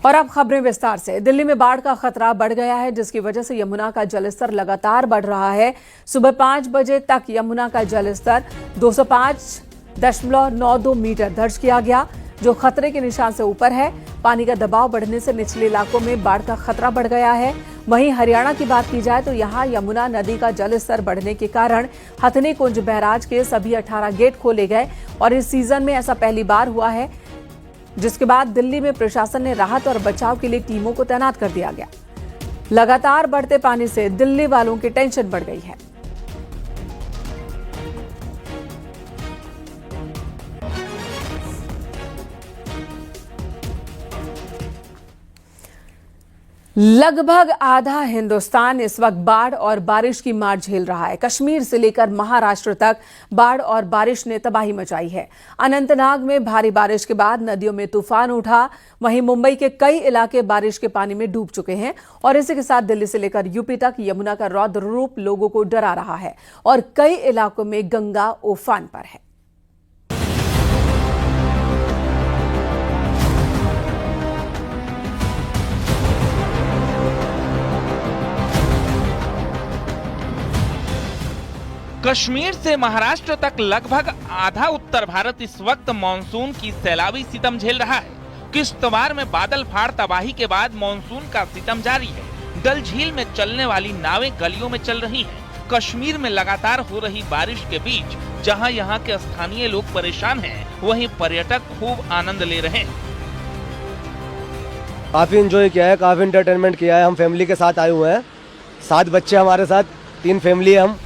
और अब खबरें विस्तार से। दिल्ली में बाढ़ का खतरा बढ़ गया है, जिसकी वजह से यमुना का जलस्तर लगातार बढ़ रहा है। सुबह 5 बजे तक यमुना का जलस्तर 205.92 मीटर दर्ज किया गया, जो खतरे के निशान से ऊपर है। पानी का दबाव बढ़ने से निचले इलाकों में बाढ़ का खतरा बढ़ गया है। वहीं हरियाणा की बात की जाए तो यहां यमुना नदी का जलस्तर बढ़ने के कारण हथनी कुंज बैराज के सभी 18 गेट खोले गए और इस सीजन में ऐसा पहली बार हुआ है, जिसके बाद दिल्ली में प्रशासन ने राहत और बचाव के लिए टीमों को तैनात कर दिया गया। लगातार बढ़ते पानी से दिल्ली वालों की टेंशन बढ़ गई है। लगभग आधा हिंदुस्तान इस वक्त बाढ़ और बारिश की मार झेल रहा है। कश्मीर से लेकर महाराष्ट्र तक बाढ़ और बारिश ने तबाही मचाई है। अनंतनाग में भारी बारिश के बाद नदियों में तूफान उठा। वहीं मुंबई के कई इलाके बारिश के पानी में डूब चुके हैं और इसी के साथ दिल्ली से लेकर यूपी तक यमुना का रौद्र रूप लोगों को डरा रहा है और कई इलाकों में गंगा उफान पर है। कश्मीर से महाराष्ट्र तक लगभग आधा उत्तर भारत इस वक्त मानसून की सैलाबी सितम झेल रहा है। किश्तवाड़ में बादल फाड़ तबाही के बाद मानसून का सितम जारी है। डल झील में चलने वाली नावें गलियों में चल रही हैं। कश्मीर में लगातार हो रही बारिश के बीच जहां यहां के स्थानीय लोग परेशान हैं, वहीं पर्यटक खूब आनंद ले रहे हैं। काफी एंजॉय किया है, काफी एंटरटेनमेंट किया है। हम फैमिली के साथ आए हुए हैं, 7 बच्चे हमारे साथ, 3 फैमिली है हम।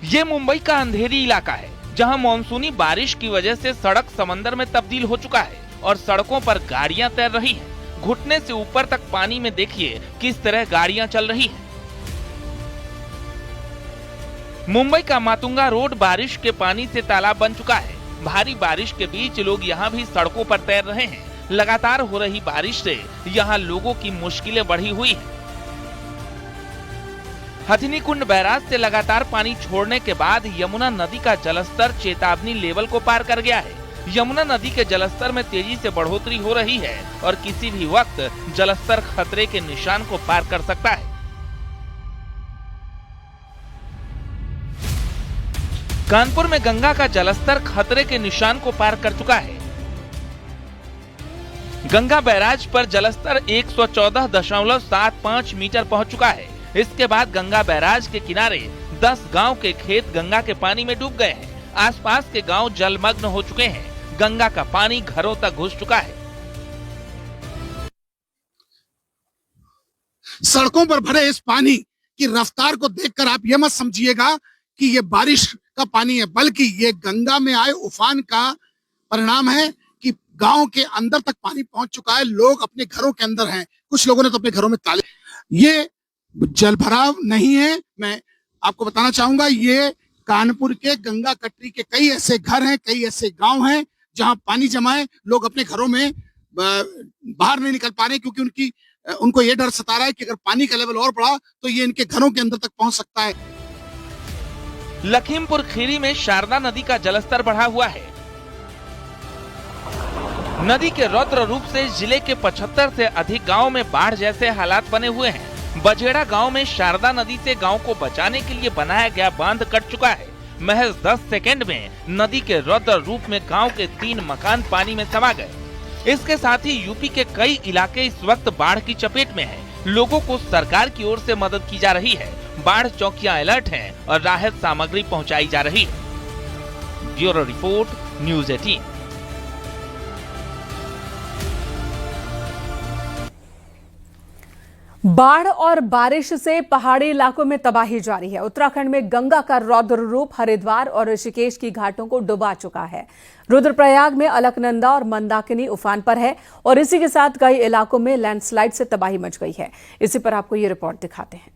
ये मुंबई का अंधेरी इलाका है, जहां मानसूनी बारिश की वजह से सड़क समंदर में तब्दील हो चुका है और सड़कों पर गाड़ियां तैर रही हैं। घुटने से ऊपर तक पानी में देखिए किस तरह गाड़ियां चल रही हैं। मुंबई का मातुंगा रोड बारिश के पानी से तालाब बन चुका है। भारी बारिश के बीच लोग यहां भी सड़कों पर तैर रहे हैं। लगातार हो रही बारिश से यहां लोगों की मुश्किलें बढ़ी हुई है। हथनी कुंड बैराज से लगातार पानी छोड़ने के बाद यमुना नदी का जलस्तर चेतावनी लेवल को पार कर गया है। यमुना नदी के जलस्तर में तेजी से बढ़ोतरी हो रही है और किसी भी वक्त जलस्तर खतरे के निशान को पार कर सकता है। कानपुर में गंगा का जलस्तर खतरे के निशान को पार कर चुका है। गंगा बैराज पर जलस्तर 114.75 मीटर पहुंच चुका है। इसके बाद गंगा बैराज के किनारे 10 गांव के खेत गंगा के पानी में डूब गए हैं। आसपास के गांव जलमग्न हो चुके हैं। गंगा का पानी घरों तक घुस चुका है। सड़कों पर भरे इस पानी की रफ्तार को देखकर आप ये मत समझिएगा कि ये बारिश का पानी है, बल्कि ये गंगा में आए उफान का परिणाम है कि गांव के अंदर तक पानी पहुंच चुका है। लोग अपने घरों के अंदर हैं, कुछ लोगों ने तो अपने घरों में ताले। ये जल भराव नहीं है। मैं आपको बताना चाहूंगा, ये कानपुर के गंगा कटरी के कई ऐसे घर हैं, कई ऐसे गांव हैं जहां पानी जमा है। लोग अपने घरों में बाहर नहीं निकल पा रहे क्योंकि उनको ये डर सता रहा है कि अगर पानी का लेवल और बढ़ा तो ये इनके घरों के अंदर तक पहुंच सकता है। लखीमपुर खीरी में शारदा नदी का जलस्तर बढ़ा हुआ है। नदी के रौद्र रूप से जिले के 75 से अधिक गाँव में बाढ़ जैसे हालात बने हुए हैं। बजेड़ा गांव में शारदा नदी से गांव को बचाने के लिए बनाया गया बांध कट चुका है। महज 10 सेकंड में नदी के रौद्र रूप में गांव के 3 मकान पानी में समा गए। इसके साथ ही यूपी के कई इलाके इस वक्त बाढ़ की चपेट में हैं। लोगों को सरकार की ओर से मदद की जा रही है। बाढ़ चौकियां अलर्ट हैं और राहत सामग्री पहुंचाई जा रही है। Bureau report, news 18। बाढ़ और बारिश से पहाड़ी इलाकों में तबाही जारी है। उत्तराखंड में गंगा का रौद्र रूप हरिद्वार और ऋषिकेश की घाटों को डुबा चुका है। रुद्रप्रयाग में अलकनंदा और मंदाकिनी उफान पर है और इसी के साथ कई इलाकों में लैंडस्लाइड से तबाही मच गई है। इसी पर आपको ये रिपोर्ट दिखाते हैं।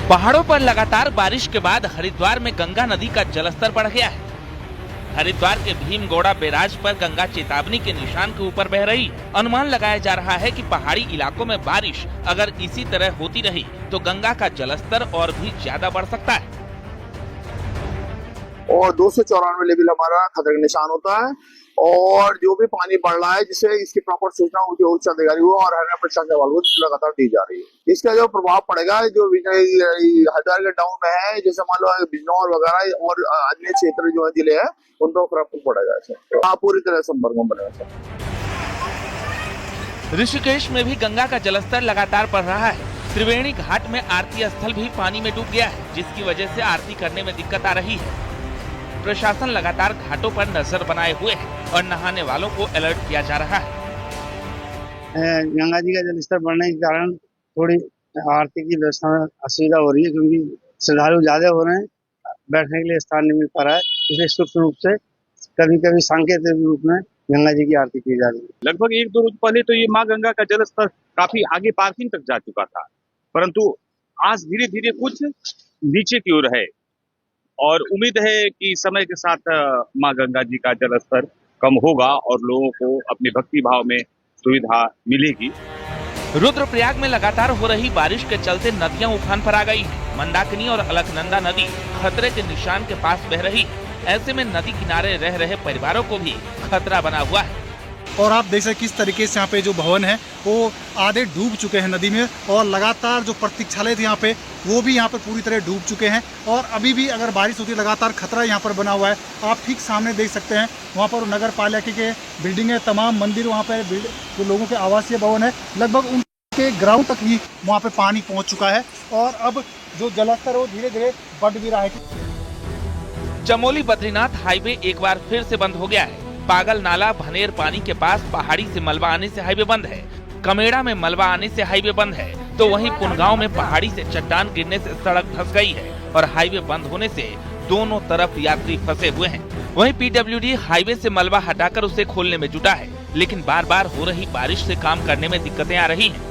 पहाड़ों पर लगातार बारिश के बाद हरिद्वार में गंगा नदी का जलस्तर बढ़ गया है। हरिद्वार के भीमगौड़ा बैराज पर गंगा चेतावनी के निशान के ऊपर बह रही है। अनुमान लगाया जा रहा है कि पहाड़ी इलाकों में बारिश अगर इसी तरह होती रही तो गंगा का जलस्तर और भी ज्यादा बढ़ सकता है। और 294 लेवल हमारा खतरे का निशान होता है और जो भी पानी बढ़ रहा है जिससे इसकी प्रॉपर सूचना जो उच्च अधिकारी को और हरियाणा प्रशासन को लगातार दी जा रही है। इसका जो प्रभाव पड़ेगा जो हरिद्वार के डाउन में है, जैसे मान लो बिजनौर वगैरह और अन्य क्षेत्र जो है जिले हैं उनको प्रभाव पड़ेगा। तो पूरी तरह संपर्क में बनेगा। ऋषिकेश में भी गंगा का जलस्तर लगातार बढ़ रहा है। त्रिवेणी घाट में आरती स्थल भी पानी में डूब गया है, जिसकी वजह से आरती करने में दिक्कत आ रही है। प्रशासन लगातार घाटों पर नजर बनाए हुए है और नहाने वालों को अलर्ट किया जा रहा है। गंगा जी का जलस्तर बढ़ने के कारण थोड़ी आरती की व्यवस्था में असुविधा हो रही है, क्योंकि श्रद्धालु ज्यादा हो रहे हैं, बैठने के लिए स्थान नहीं मिल पा रहा है। इसलिए सूक्ष्म रूप से कभी कभी सांकेतिक रूप में गंगा जी की आरती की जा रही है। लगभग 1-2 रोज पहले तो ये माँ गंगा का जलस्तर काफी आगे पार्किंग तक जा चुका था, परंतु आज धीरे धीरे कुछ नीचे की ओर है और उम्मीद है कि समय के साथ माँ गंगा जी का जलस्तर कम होगा और लोगों को अपने भक्ति भाव में सुविधा मिलेगी। रुद्रप्रयाग में लगातार हो रही बारिश के चलते नदियां उफान पर आ गई हैं। मंदाकिनी और अलकनंदा नदी खतरे के निशान के पास बह रही है। ऐसे में नदी किनारे रह रहे परिवारों को भी खतरा बना हुआ है। और आप देख सकते किस तरीके से यहाँ पे जो भवन है वो आधे डूब चुके हैं नदी में, और लगातार जो प्रतीक्षालय थे यहाँ पे वो भी यहाँ पर पूरी तरह डूब चुके हैं। और अभी भी अगर बारिश होती है लगातार खतरा यहाँ पर बना हुआ है। आप ठीक सामने देख सकते हैं वहाँ पर नगर पालिका के बिल्डिंग है, तमाम मंदिर, वहाँ पर जो लोगों के आवासीय भवन है, लगभग उनके ग्राउंड तक ही वहाँ पे पानी पहुँच चुका है और अब जो जलस्तर है वो धीरे धीरे बढ़ भी रहा है। चमोली बद्रीनाथ हाईवे एक बार फिर से बंद हो गया है। पागल नाला भनेर पानी के पास पहाड़ी से मलबा आने से हाईवे बंद है। कमेड़ा में मलबा आने से हाईवे बंद है, तो वहीं पुनगांव में पहाड़ी से चट्टान गिरने से सड़क धंस गई है और हाईवे बंद होने से दोनों तरफ यात्री फंसे हुए हैं। वहीं पीडब्ल्यूडी हाईवे से मलबा हटाकर उसे खोलने में जुटा है, लेकिन बार बार हो रही बारिश से काम करने में दिक्कतें आ रही हैं।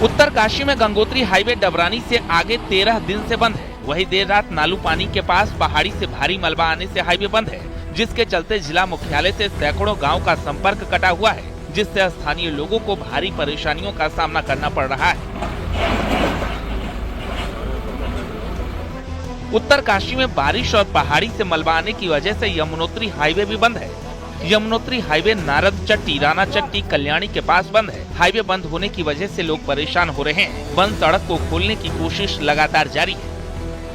उत्तरकाशी में गंगोत्री हाईवे डबरानी से आगे 13 दिन से बंद है। वही देर रात नालू पानी के पास पहाड़ी से भारी मलबा आने से हाईवे बंद है, जिसके चलते जिला मुख्यालय से सैकड़ों गांव का संपर्क कटा हुआ है, जिससे स्थानीय लोगों को भारी परेशानियों का सामना करना पड़ रहा है। उत्तरकाशी में बारिश और पहाड़ी से मलबा आने की वजह से यमुनोत्री हाईवे भी बंद है। यमुनोत्री हाईवे नारद चट्टी, राना चट्टी, कल्याणी के पास बंद है। हाईवे बंद होने की वजह से लोग परेशान हो रहे हैं। बंद सड़क को खोलने की कोशिश लगातार जारी है।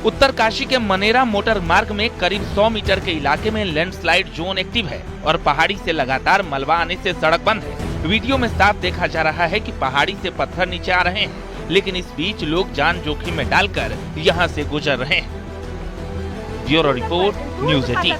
उत्तरकाशी के मनेरा मोटर मार्ग में करीब 100 मीटर के इलाके में लैंडस्लाइड जोन एक्टिव है और पहाड़ी से लगातार मलबा आने से सड़क बंद है। वीडियो में साफ देखा जा रहा है कि पहाड़ी से पत्थर नीचे आ रहे हैं, लेकिन इस बीच लोग जान जोखिम में डालकर यहाँ से गुजर रहे हैं। Bureau report, news 18।